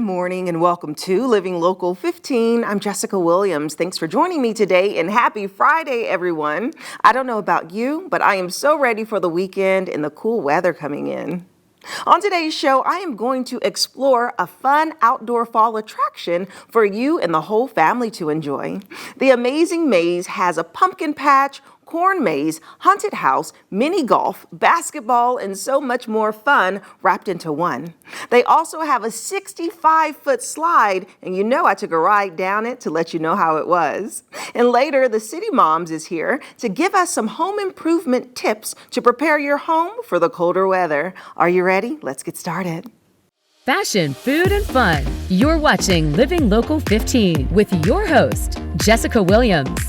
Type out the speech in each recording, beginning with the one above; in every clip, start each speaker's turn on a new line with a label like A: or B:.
A: morning and welcome to Living Local 15. I'm Jessica Williams. Thanks for joining me today and happy Friday, everyone. I don't know about you, but I am so ready for the weekend and the cool weather coming in. On today's show, I am going to explore a fun outdoor fall attraction for you and the whole family to enjoy. The Amazing Maze has a pumpkin patch, corn maze, haunted house, mini golf, basketball, and so much more fun wrapped into one. They also have a 65-foot slide, and you know I took a ride down it to let you know how it was. And later, the CityMoms is here to give us some home improvement tips to prepare your home for the colder weather. Are you ready? Let's get started.
B: Fashion, food, and fun. You're watching Living Local 15 with your host, Jessica Williams.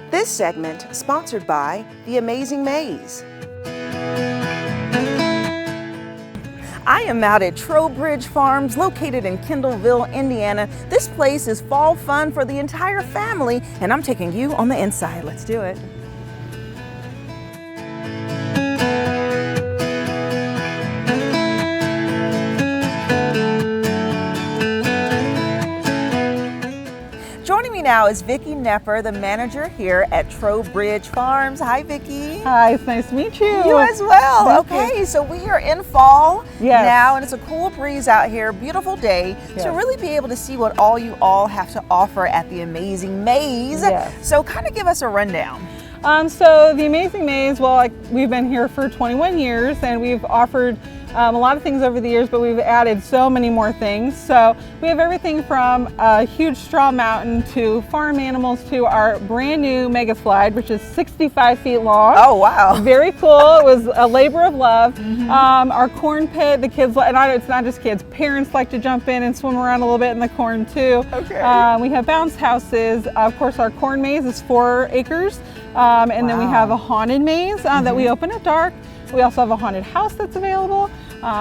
A: This segment sponsored by The Amazing Maze. I am out at Trowbridge Farms, located in Kendallville, Indiana. This place is fall fun for the entire family, and I'm taking you on the inside. Let's do it. Joining me now is Vicki Nepper, the manager here at Trowbridge Farms. Hi, Vicki.
C: Hi, it's nice to meet you.
A: You as well. Okay, so we are in fall now, and it's a cool breeze out here, beautiful day, to really be able to see what all you all have to offer at the Amazing Maze. So kind of give us a rundown.
C: So the Amazing Maze, well, we've been here for 21 years, and we've offered a lot of things over the years, but we've added so many more things. So we have everything from a huge straw mountain to farm animals to our brand new mega slide, which is 65 feet long.
A: Oh, wow.
C: Very cool. It was a labor of love. Our corn pit, the kids, and it's not just kids, parents like to jump in and swim around a little bit in the corn too.
A: Okay.
C: We have bounce houses. Of course, our corn maze is 4 acres. And then we have a haunted maze that we open at dark. We also have a haunted house that's available.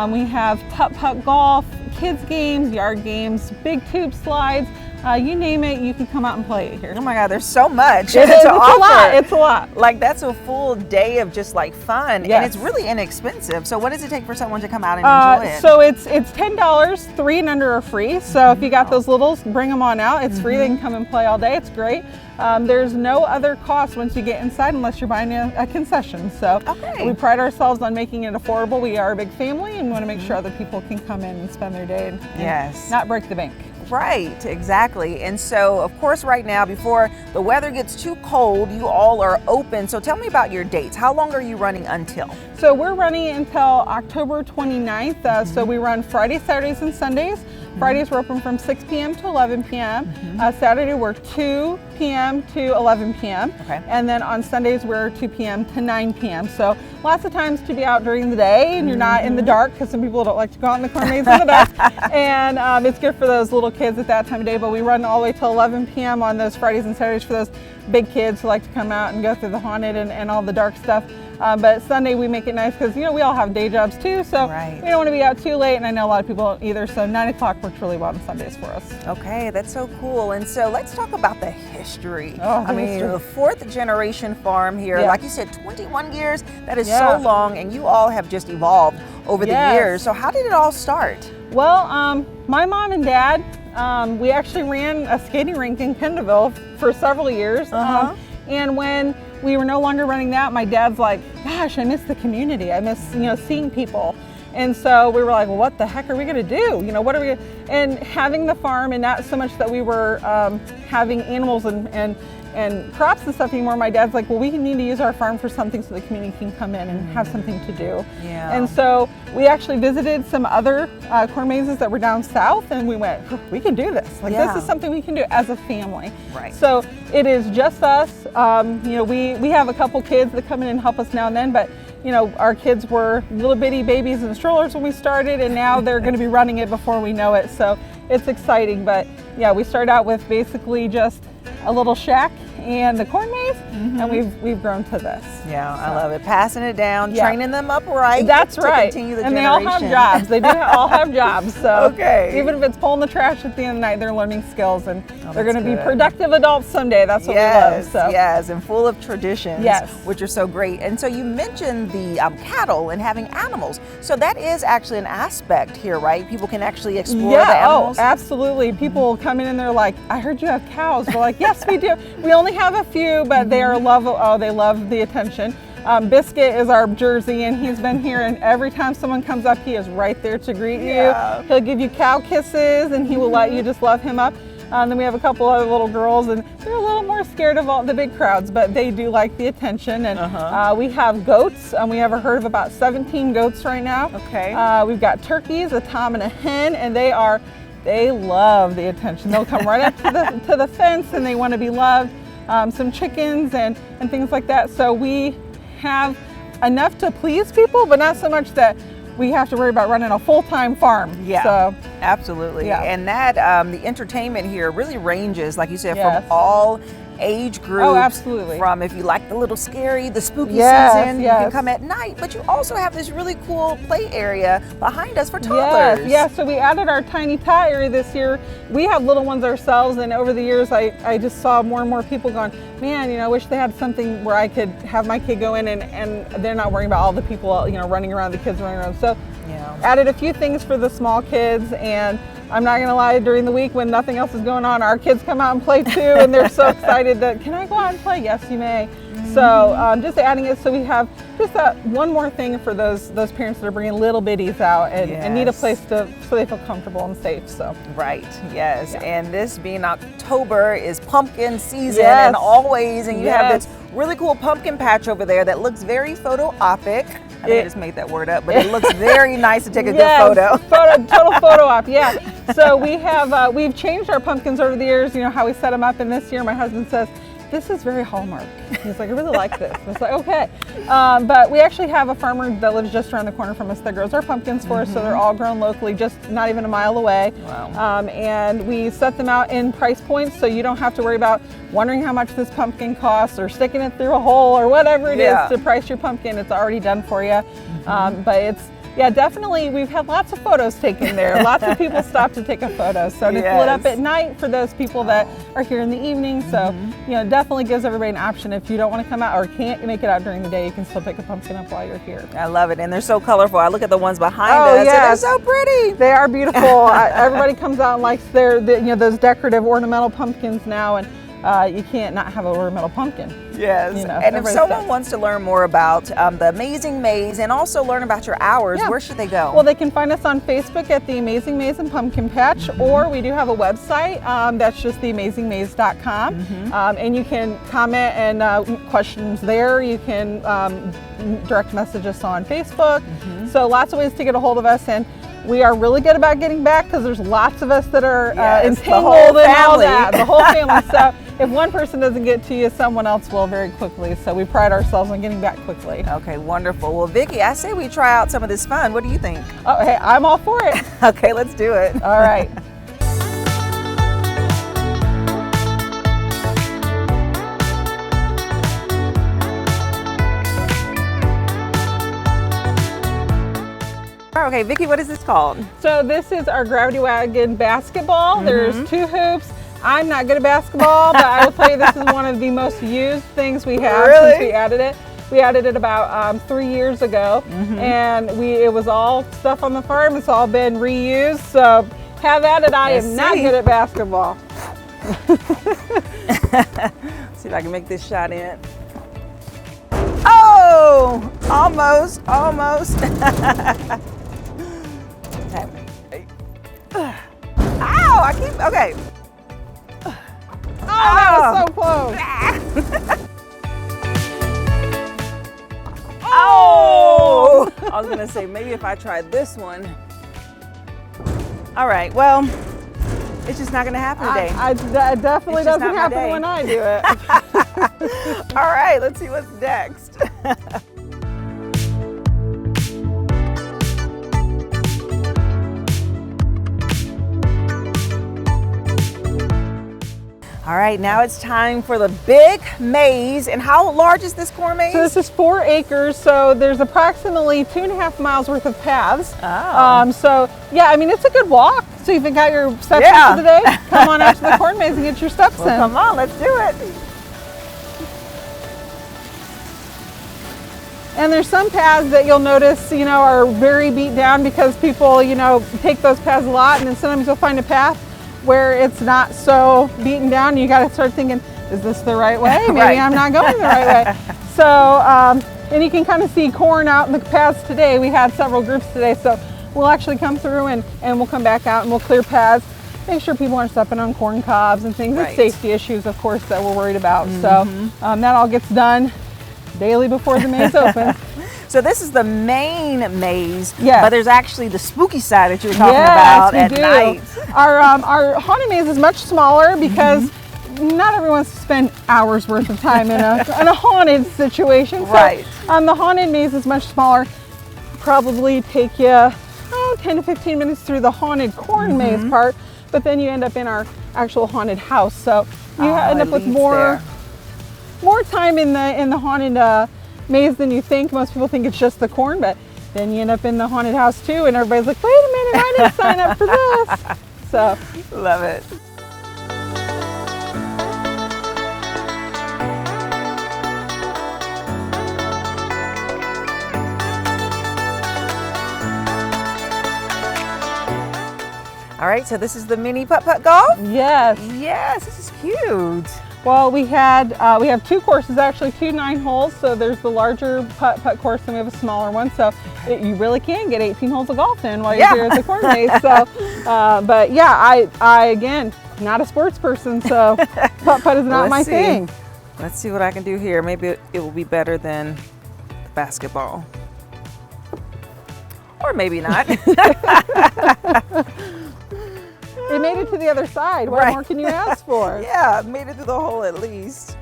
C: We have putt-putt golf, kids games, yard games, big tube slides. You name it, you can come out and play it here.
A: Oh my God, there's so much
C: to
A: offer.
C: A lot. It's a lot.
A: Like, that's a full day of just like fun, and it's really inexpensive. So what does it take for someone to come out and enjoy it?
C: So it's $10, 3 and under are free. So if you got those littles, bring them on out. It's free, they can come and play all day, it's great. There's no other cost once you get inside unless you're buying a concession. So we pride ourselves on making it affordable. We are a big family and want to make sure other people can come in and spend their day and not break the bank.
A: Right, exactly. And so, of course, right now, before the weather gets too cold, you all are open. So tell me about your dates. How long are you running until?
C: So we're running until October 29th. So we run Fridays, Saturdays, and Sundays. Fridays we're open from 6 p.m. to 11 p.m. Saturday we're 2 p.m. to 11 p.m. And then on Sundays we're 2 p.m. to 9 p.m. So lots of times to be out during the day and you're not in the dark, because some people don't like to go out in the corn maze in the dark. And it's good for those little kids at that time of day, but we run all the way till 11 p.m. on those Fridays and Saturdays for those big kids who like to come out and go through the haunted and all the dark stuff. But Sunday we make it nice because, we all have day jobs too, so we don't want to be out too late, and I know a lot of people don't either, so 9 o'clock works really well on Sundays for us.
A: Okay, that's so cool. And so let's talk about the history.
C: The
A: 4th generation farm here, like you said, 21 years, that is so long, and you all have just evolved over the years. So how did it all start?
C: Well, my mom and dad, we actually ran a skating rink in Kendallville for several years. And when we were no longer running that, my dad's like, gosh, I miss the community. I miss, seeing people. And so we were like, well, what the heck are we going to do? What are we gonna... And having the farm, and not so much that we were having animals and crops and stuff anymore, my dad's like, well, we need to use our farm for something so the community can come in and have something to do. And so we actually visited some other corn mazes that were down south, and we went, we can do this. This is something we can do as a family. So it is just us. We have a couple kids that come in and help us now and then, but our kids were little bitty babies in strollers when we started, and now they're going to be running it before we know it. So it's exciting. But yeah, we started out with basically just a little shack and the corn maze, and we've grown to this.
A: Yeah, I love it. Passing it down,
C: Yeah.
A: training them up right.
C: That's
A: to
C: right.
A: Continue the
C: and
A: generation.
C: they all have jobs. They do all have jobs. So
A: Okay.
C: even if it's pulling the trash at the end of the night, they're learning skills, and they're going to be
A: good.
C: productive adults someday. That's what we love. So.
A: Yes, and full of traditions,
C: Yes.
A: which are so great. And so you mentioned the cattle and having animals. So that is actually an aspect here, right? People can actually explore the animals.
C: Oh, absolutely. People will come in and they're like, I heard you have cows. We're like, yes, we do. We only have a few, but they love the attention. Biscuit is our Jersey, and he's been here, and every time someone comes up, he is right there to greet you. He'll give you cow kisses, and he will let you just love him up. Then we have a couple other little girls, and they're a little more scared of all the big crowds, but they do like the attention. And we have goats. We have a herd of about 17 goats right now.
A: Okay.
C: We've got turkeys, a tom and a hen, and they love the attention. They'll come right up to the fence, and they want to be loved. Some chickens and things like that. So we have enough to please people, but not so much that we have to worry about running a full-time farm.
A: Yeah,
C: so,
A: absolutely.
C: Yeah.
A: And that the entertainment here really ranges, like you said,
C: Yes.
A: from all age groups.
C: Oh, absolutely.
A: From if you like the little scary, the spooky
C: Yes,
A: season, you can
C: yes.
A: come at night. But you also have this really cool play area behind us for toddlers.
C: Yes, so we added our tiny tot area this year. We have little ones ourselves, and over the years I just saw more and more people going, man, I wish they had something where I could have my kid go in and they're not worrying about all the people, running around, the kids running around. So added a few things for the small kids, and I'm not gonna lie, during the week when nothing else is going on, our kids come out and play too, and they're so excited that, can I go out and play? Yes, you may. So just adding it, so we have just that one more thing for those parents that are bringing little bitties out and need a place so they feel comfortable and safe. So
A: Right, yes.
C: Yeah.
A: And this being October is pumpkin season,
C: Yes.
A: and always, and you have
C: Yes.
A: this really cool pumpkin patch over there that looks very photo-opic. I think I just made that word up, but it looks very nice to take a good photo.
C: Total photo op, yeah. So we have we've changed our pumpkins over the years, how we set them up, and this year my husband says, this is very Hallmark. He's like, I really like this. It's like, okay. But we actually have a farmer that lives just around the corner from us that grows our pumpkins for us, so they're all grown locally, just not even a mile away.
A: Wow.
C: And we set them out in price points, so you don't have to worry about wondering how much this pumpkin costs or sticking it through a hole or whatever it is to price your pumpkin. It's already done for you. But it's, definitely, we've had lots of photos taken there. Lots of people stop to take a photo. So it's lit up at night for those people that are here in the evening. So, definitely gives everybody an option. If you don't want to come out or can't make it out during the day, you can still pick a pumpkin up while you're here.
A: I love it, and they're so colorful. I look at the ones behind us, and
C: yes.
A: they're so pretty.
C: They are beautiful. Everybody comes out and likes those decorative ornamental pumpkins now, and you can't not have an ornamental pumpkin.
A: Yes, and if
C: everybody
A: someone
C: does.
A: wants to learn more about the Amazing Maze and also learn about your hours, where should they go?
C: Well, they can find us on Facebook at The Amazing Maze and Pumpkin Patch, or we do have a website that's just theamazingmaze.com, and you can comment and questions there. You can direct message us on Facebook. So lots of ways to get a hold of us, and we are really good about getting back because there's lots of us that are entangled and all that, the whole family. So if one person doesn't get to you, someone else will very quickly. So we pride ourselves on getting back quickly.
A: Okay, wonderful. Well, Vicki, I say we try out some of this fun. What do you think?
C: Oh, hey, I'm all for it.
A: Okay, let's do it.
C: All right.
A: Okay, Vicki, what is this called?
C: So this is our Gravity Wagon basketball. There's 2 hoops. I'm not good at basketball, but I will tell you this is one of the most used things we have since we added it. We added it about 3 years ago, and it was all stuff on the farm. It's all been reused, so have at it. I am not good at basketball.
A: See if I can make this shot in. Oh, almost. Ow, okay.
C: Oh, that was so close.
A: Oh! I was gonna say, maybe if I tried this one. All right, well, it's just not gonna happen today.
C: It definitely
A: It's just
C: doesn't
A: not my
C: happen
A: day.
C: when I do it.
A: All right, let's see what's next. All right, now it's time for the big maze. And how large is this corn maze?
C: So this is 4 acres, so there's approximately 2.5 miles worth of paths.
A: Oh.
C: So yeah, I mean, it's a good walk. So you've got your steps in for the day, come on out to the corn maze and get your steps in.
A: Come on, let's do it.
C: And there's some paths that you'll notice, are very beat down because people, take those paths a lot, and then sometimes you'll find a path where it's not so beaten down. You got to start thinking, is this the right way? Maybe
A: Right.
C: I'm not going the right way. So, and you can kind of see corn out in the paths today. We had several groups today, so we'll actually come through and we'll come back out and we'll clear paths, make sure people aren't stepping on corn cobs and things.
A: Right.
C: It's safety issues, of course, that we're worried about. So that all gets done daily before the maze opens.
A: So this is the main maze,
C: Yes.
A: but there's actually the spooky side that you were talking about
C: we
A: at
C: do.
A: night.
C: Our haunted maze is much smaller because not everyone wants to spend hours worth of time in a haunted situation. So,
A: Right.
C: The haunted maze is much smaller. Probably take you 10 to 15 minutes through the haunted corn maze part, but then you end up in our actual haunted house. So you end up
A: it
C: with
A: leads
C: more
A: there.
C: time in the haunted maze than you think. Most people think it's just the corn, but then you end up in the haunted house too, and everybody's like, wait a minute, I didn't sign up for this. So
A: Love it. All right, so this is the mini putt-putt golf?
C: yes.
A: Yes, this is cute.
C: Well, we have 2 courses, actually 2 9-holes. So there's the larger putt-putt course and we have a smaller one. So you really can get 18 holes of golf in while you're here at the corn maze. So, but yeah, I again, not a sports person, so putt-putt is not my thing.
A: Let's see what I can do here. Maybe it will be better than basketball. Or maybe not.
C: It made it to the other side. What more can you ask for?
A: Yeah, made it through the hole at least.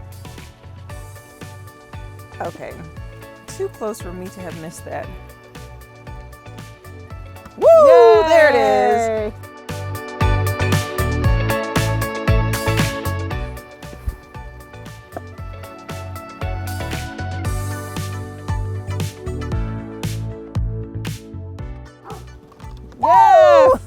A: Okay, too close for me to have missed that. Woo! There it is.
C: Yay. Yes!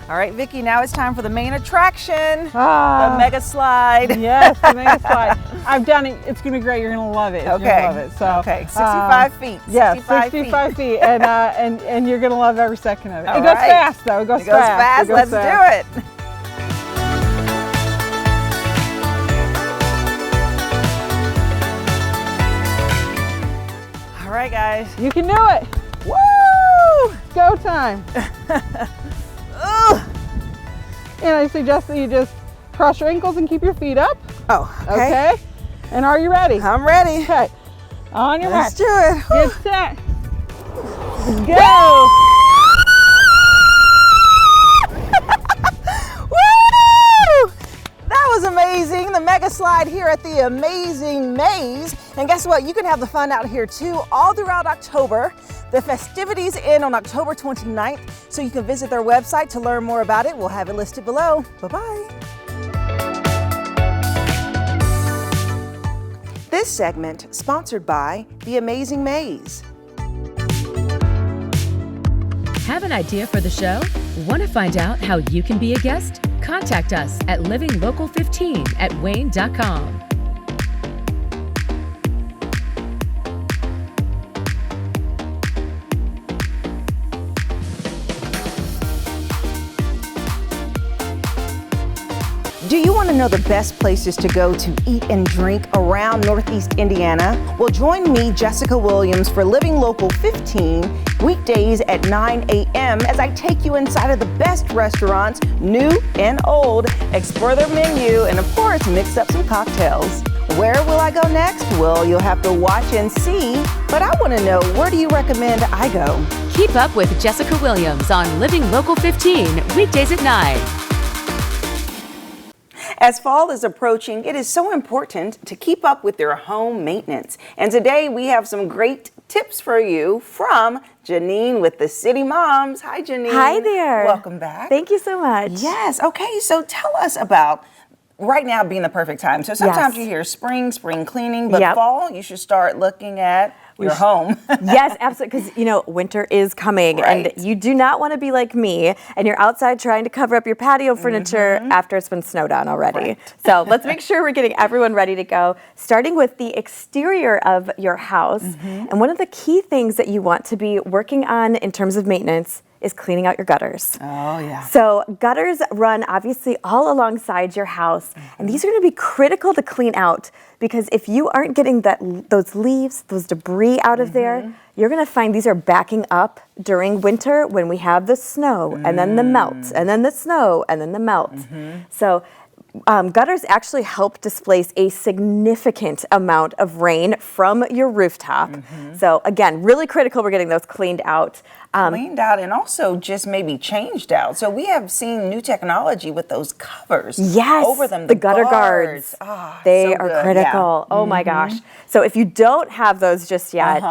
A: All right, Vicki, now it's time for the main attraction, the
C: Ah.
A: mega slide.
C: Yes, the mega slide. I've done it. It's gonna be great. You're gonna love it. You're
A: Okay.
C: gonna love it. So
A: Okay, 65 feet.
C: Yes,
A: 65
C: feet, and you're gonna love every second of it.
A: All
C: It goes
A: right.
C: fast though. It goes
A: It goes fast. Let's do it. All right, guys.
C: You can do it.
A: Woo!
C: Go time.
A: Ugh.
C: And I suggest that you just cross your ankles and keep your feet up.
A: Oh,
C: Okay. And are you ready?
A: I'm ready.
C: Okay. On your
A: Let's
C: mark.
A: do it.
C: Get set. Go.
A: Woo! That was amazing. The mega slide here at the Amazing Maze. And guess what? You can have the fun out here too all throughout October. The festivities end on October 29th, so you can visit their website to learn more about it. We'll have it listed below. Bye-bye. This segment sponsored by the Amazing Maze.
B: Have an idea for the show? Want to find out how you can be a guest? Contact us at livinglocal15@wayne.com.
A: Do you want to know the best places to go to eat and drink around Northeast Indiana? Well, join me, Jessica Williams, for Living Local 15, weekdays at 9 a.m. as I take you inside of the best restaurants, new and old, explore their menu, and of course, mix up some cocktails. Where will I go next? Well, you'll have to watch and see, but I want to know, where do you recommend I go?
B: Keep up with Jessica Williams on Living Local 15, weekdays at 9.
A: As fall is approaching, it is so important to keep up with your home maintenance. And today we have some great tips for you from Janine with the City Moms. Hi, Janine.
D: Hi there.
A: Welcome back.
D: Thank you so much.
A: Yes. Okay. So tell us about right now being the perfect time. So sometimes
D: Yes.
A: you hear spring cleaning, but
D: Yep.
A: fall, you should start looking at your home.
D: Yes, absolutely. Because, winter is coming
A: Right.
D: and you do not want to be like me and you're outside trying to cover up your patio furniture after it's been snowed on already.
A: Right.
D: So let's make sure we're getting everyone ready to go, starting with the exterior of your house. And one of the key things that you want to be working on in terms of maintenance is cleaning out your gutters.
A: Oh, yeah.
D: So gutters run obviously all alongside your house, and these are going to be critical to clean out because if you aren't getting those leaves, those debris out of there, you're going to find these are backing up during winter when we have the snow and then the melt and then the snow and then the melt. So gutters actually help displace a significant amount of rain from your rooftop. So again, really critical we're getting those cleaned out.
A: Cleaned out and also just maybe changed out. So we have seen new technology with those covers
D: Yes,
A: over them.
D: the gutter guards.
A: Ah,
D: They
A: so
D: are
A: good.
D: critical.
A: Yeah.
D: Oh my gosh. So if you don't have those just yet,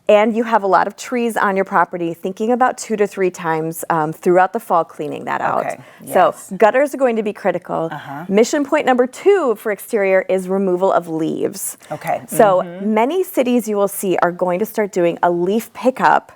D: and you have a lot of trees on your property, thinking about 2 to 3 times throughout the fall cleaning that out.
A: Okay,
D: So
A: yes.
D: gutters are going to be critical. Mission point number 2 for exterior is removal of leaves.
A: Okay.
D: So many cities you will see are going to start doing a leaf pickup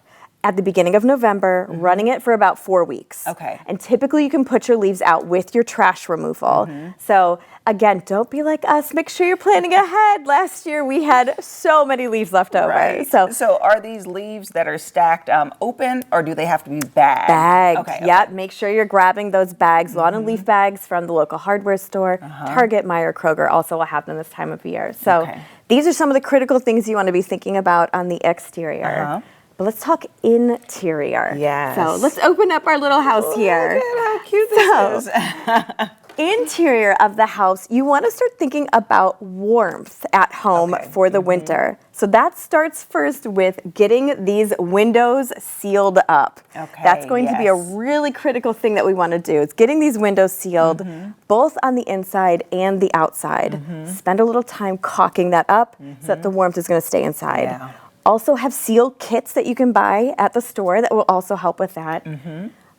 D: at the beginning of November, running it for about 4 weeks.
A: Okay.
D: And typically you can put your leaves out with your trash removal. So again, don't be like us. Make sure you're planning ahead. Last year we had so many leaves left over.
A: Right. So are these leaves that are stacked open or do they have to be bagged?
D: Bagged.
A: Okay.
D: Yep. Make sure you're grabbing those bags, lawn and leaf bags from the local hardware store. Target, Meijer, Kroger also will have them this time of year. So
A: Okay.
D: these are some of the critical things you want to be thinking about on the exterior. But let's talk interior.
A: Yes.
D: So let's open up our little house here.
A: Look at how cute this is.
D: Interior of the house, you want to start thinking about warmth at home
A: Okay.
D: for the winter. So that starts first with getting these windows sealed up.
A: Okay,
D: That's going to be a
A: yes.
D: really critical thing that we want to do. Is getting these windows sealed both on the inside and the outside. Spend a little time caulking that up so that the warmth is going to stay inside.
A: Yeah.
D: Also have seal kits that you can buy at the store that will also help with that.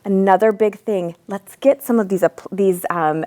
D: Another big thing, let's get some of these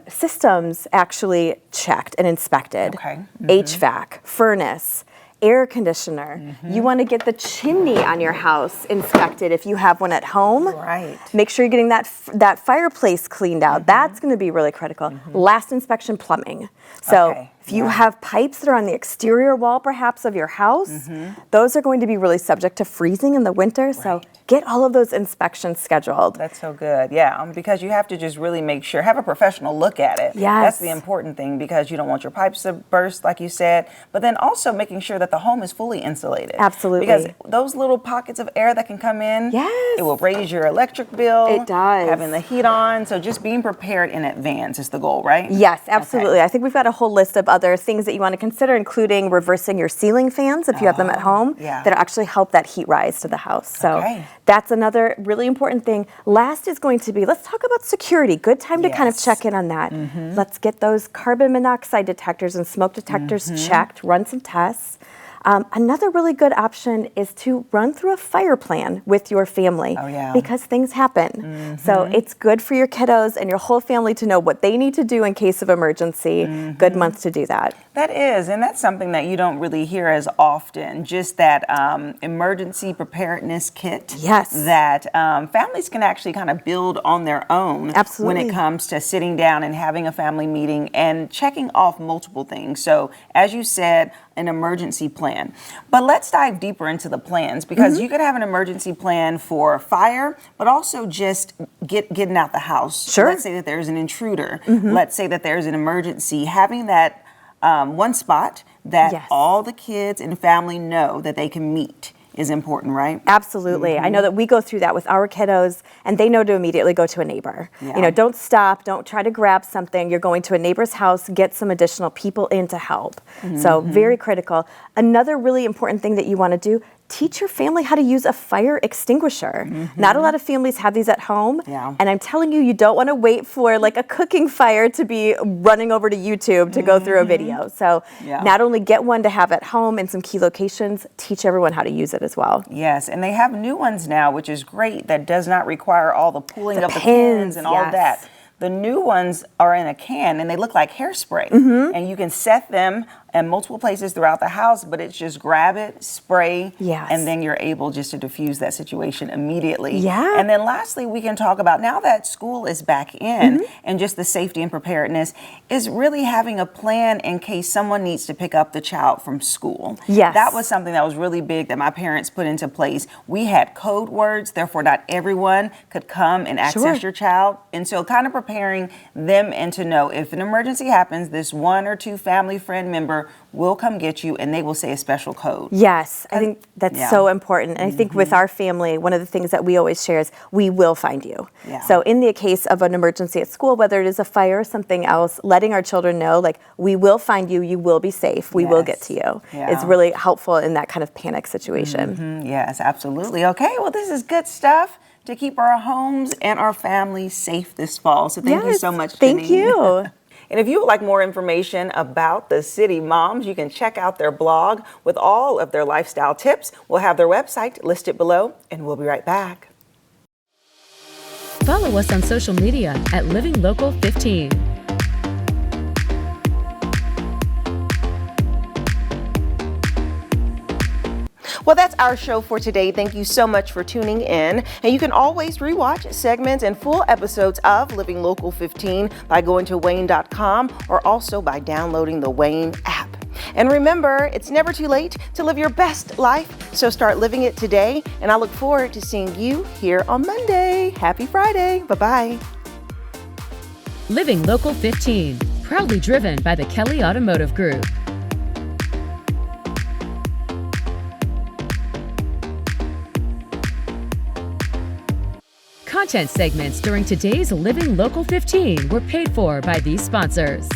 D: systems actually checked and inspected.
A: Okay.
D: HVAC, furnace, air conditioner. You want to get the chimney on your house inspected if you have one at home.
A: Right.
D: Make sure you're getting that fireplace cleaned out. That's going to be really critical. Last inspection, plumbing. So
A: Okay,
D: if you have pipes that are on the exterior wall perhaps of your house, those are going to be really subject to freezing in the winter. So
A: Right.
D: get all of those inspections scheduled.
A: That's so good. Yeah, because you have to just really make sure, have a professional look at it.
D: Yes.
A: That's the important thing because you don't want your pipes to burst, like you said, but then also making sure that the home is fully insulated.
D: Absolutely.
A: Because those little pockets of air that can come in,
D: Yes.
A: it will raise your electric bill.
D: It does.
A: Having the heat on. So just being prepared in advance is the goal, right?
D: Yes, absolutely.
A: Okay.
D: I think we've got a whole list of other things that you want to consider, including reversing your ceiling fans if you have them at home,
A: yeah.
D: that actually help that heat rise to the house. So
A: Okay.
D: that's another really important thing. Last is going to be, let's talk about security. Good time to kind of
A: Yes.
D: check in on that. Let's get those carbon monoxide detectors and smoke detectors checked, run some tests. Another really good option is to run through a fire plan with your family
A: Oh, yeah.
D: because things happen. So it's good for your kiddos and your whole family to know what they need to do in case of emergency. Good month to do that.
A: That is, and that's something that you don't really hear as often, just that emergency preparedness kit.
D: Yes.
A: That families can actually kind of build on their own
D: Absolutely.
A: when it comes to sitting down and having a family meeting and checking off multiple things. So, as you said, an emergency plan. But let's dive deeper into the plans because you could have an emergency plan for fire, but also just getting out the house.
D: Sure.
A: Let's say that there's an intruder. Let's say that there's an emergency. Having that one spot that
D: Yes.
A: all the kids and family know that they can meet is important, right?
D: Absolutely. I know that we go through that with our kiddos, and they know to immediately go to a neighbor.
A: Yeah.
D: You know, don't stop, don't try to grab something. You're going to a neighbor's house, get some additional people in to help. So very critical. Another really important thing that you want to do, teach your family how to use a fire extinguisher. Not a lot of families have these at home.
A: Yeah.
D: And I'm telling you, you don't want to wait for like a cooking fire to be running over to YouTube to go through a video. So not only get one to have at home in some key locations, teach everyone how to use it as well.
A: Yes, and they have new ones now, which is great, that does not require all the pulling of the pins and all that. The new ones are in a can and they look like hairspray. And you can set them in multiple places throughout the house, but it's just grab it, spray, and then you're able just to diffuse that situation immediately. And then lastly, we can talk about, now that school is back in and just the safety and preparedness, is really having a plan in case someone needs to pick up the child from school. That was something that was really big that my parents put into place. We had code words, therefore not everyone could come and access your child. And so kind of preparing them and to know if an emergency happens, this 1 or 2 family friend member will come get you and they will say a special code.
D: Yes, I think that's so important. And I think with our family, one of the things that we always share is we will find you. So in the case of an emergency at school, whether it is a fire or something else, letting our children know, like, we will find you, you will be safe, we will get to you. It's really helpful in that kind of panic situation.
A: Yes, absolutely. Okay, well, this is good stuff to keep our homes and our families safe this fall. So thank you so much, Janine.
D: Thank you.
A: And if you would like more information about the City Moms, you can check out their blog with all of their lifestyle tips. We'll have their website listed below, and we'll be right back.
B: Follow us on social media at Living Local 15.
A: Well, that's our show for today. Thank you so much for tuning in. And you can always rewatch segments and full episodes of Living Local 15 by going to WANE.com or also by downloading the WANE app. And remember, it's never too late to live your best life, so start living it today. And I look forward to seeing you here on Monday. Happy Friday. Bye-bye.
B: Living Local 15, proudly driven by the Kelly Automotive Group. Content segments during today's Living Local 15 were paid for by these sponsors.